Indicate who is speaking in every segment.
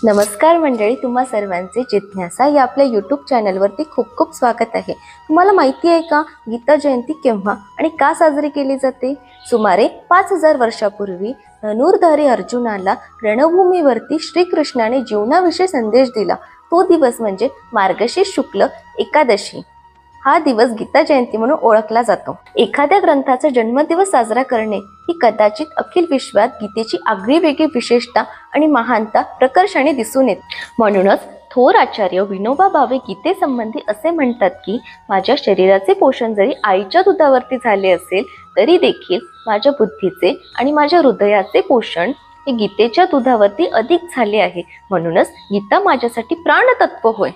Speaker 1: नमस्कार मंडळी, तुम्हा सर्वांचे जिज्ञासा या आपल्या यूट्यूब चॅनलवरती खूप खूप स्वागत आहे। तुम्हाला माहिती आहे का गीता जयंती केव्हा आणि का साजरी केली जाते? सुमारे 5000 वर्षापूर्वी धनुर्धारी अर्जुनाला रणभूमीवरती श्रीकृष्णाने जीवनाविषयी संदेश दिला। तो दिवस म्हणजे मार्गशीर्ष शुक्ल एकादशी। हा दिवस गीता जयंती म्हणून ओळखला जातो। एखाद्या ग्रंथाचा जन्मदिवस साजरा करणे ही कदाचित अखिल विश्वात गीतेची आगळीवेगळी विशेषता आणि महानता प्रकर्षाने दिसून येते। म्हणूनच थोर आचार्य विनोबा भावे गीतेसंबंधी असे म्हणतात की माझ्या शरीराचे पोषण जरी आईच्या दुधावरती झाले असेल तरी देखील माझ्या बुद्धीचे आणि माझ्या हृदयाचे पोषण हे गीतेच्या दुधावरती अधिक झाले आहे। म्हणूनच गीता माझ्यासाठी प्राणतत्व होय।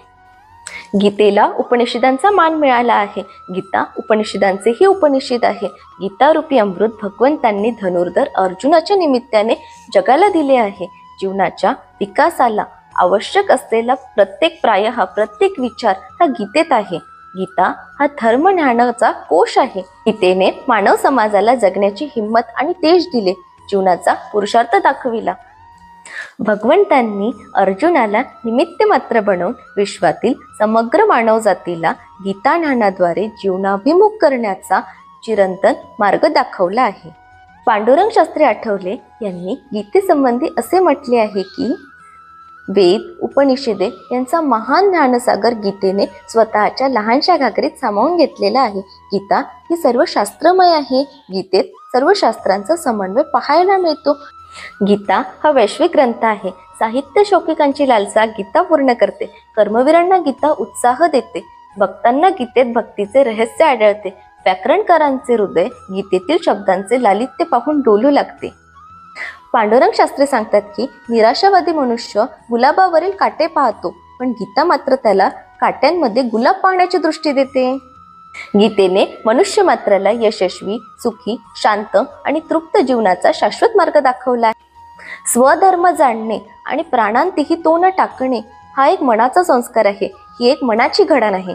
Speaker 1: गीतेला उपनिषदांचा मान मिळाला आहे। गीता उपनिषदांचेही उपनिषद आहे। गीता रूपी अमृत भगवंतांनी धनुर्धर अर्जुनाच्या निमित्ताने जगाला दिले आहे। जीवनाच्या विकासाला आवश्यक असलेला प्रत्येक विचार हा गीतेत आहे। गीता हा धर्म ज्ञानाचा कोश आहे। गीतेने मानव समाजाला जगण्याची हिंमत आणि तेज दिले, जीवनाचा पुरुषार्थ दाखविला। भगवंतांनी अर्जुनाला निमित्त मात्र बनवून विश्वातील समग्र मानव जातीला गीता ज्ञानाद्वारे जीवनाभिमुख करण्याचा चिरंतन मार्ग दाखवला आहे। पांडुरंग शास्त्री आठवले यांनी गीतेसंबंधी असे म्हटले आहे की वेद उपनिषदे यांचा महान ज्ञानसागर गीतेने स्वतःच्या लहानशा घागरीत सामावून घेतलेला आहे। गीता ही सर्व शास्त्रमय आहे। गीतेत सर्व शास्त्रांचा समन्वय पाहायला मिळतो। गीता हा वैश्विक ग्रंथ आहे। साहित्य शौकिकांची लालसा गीता पूर्ण करते। कर्मवीरांना गीता उत्साह देते। भक्तांना गीतेत भक्तीचे रहस्य आढळते। व्याकरणकारांचे हृदय गीतेतील शब्दांचे लालित्य पाहून डोलू लागते। पांडुरंग शास्त्री सांगतात की निराशावादी मनुष्य गुलाबावरील काटे पाहतो, पण गीता मात्र त्याला काट्यांमध्ये गुलाब पाहण्याची दृष्टी देते। गीतेने मनुष्य मात्राला यशस्वी, सुखी, शांत आणि तृप्त जीवनाचा शाश्वत मार्ग दाखवला आहे। स्वधर्म जाणणे आणि प्राणांतीही तो न टाकणे हा एक मनाचा संस्कार आहे। ही एक मनाची घडण आहे।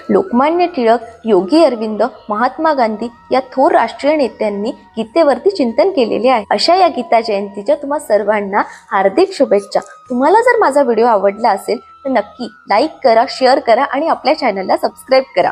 Speaker 1: लोकमान्य टिळक, योगी अरविंद, महात्मा गांधी या थोर राष्ट्रीय नेत्यांनी गीतेवरती चिंतन केलेले आहे। अशा या गीता जयंतीच्या तुम्हा सर्वांना हार्दिक शुभेच्छा। तुम्हाला जर माझा व्हिडिओ आवडला असेल तर नक्की लाईक करा, शेअर करा आणि आपल्या चॅनलला सबस्क्राईब करा।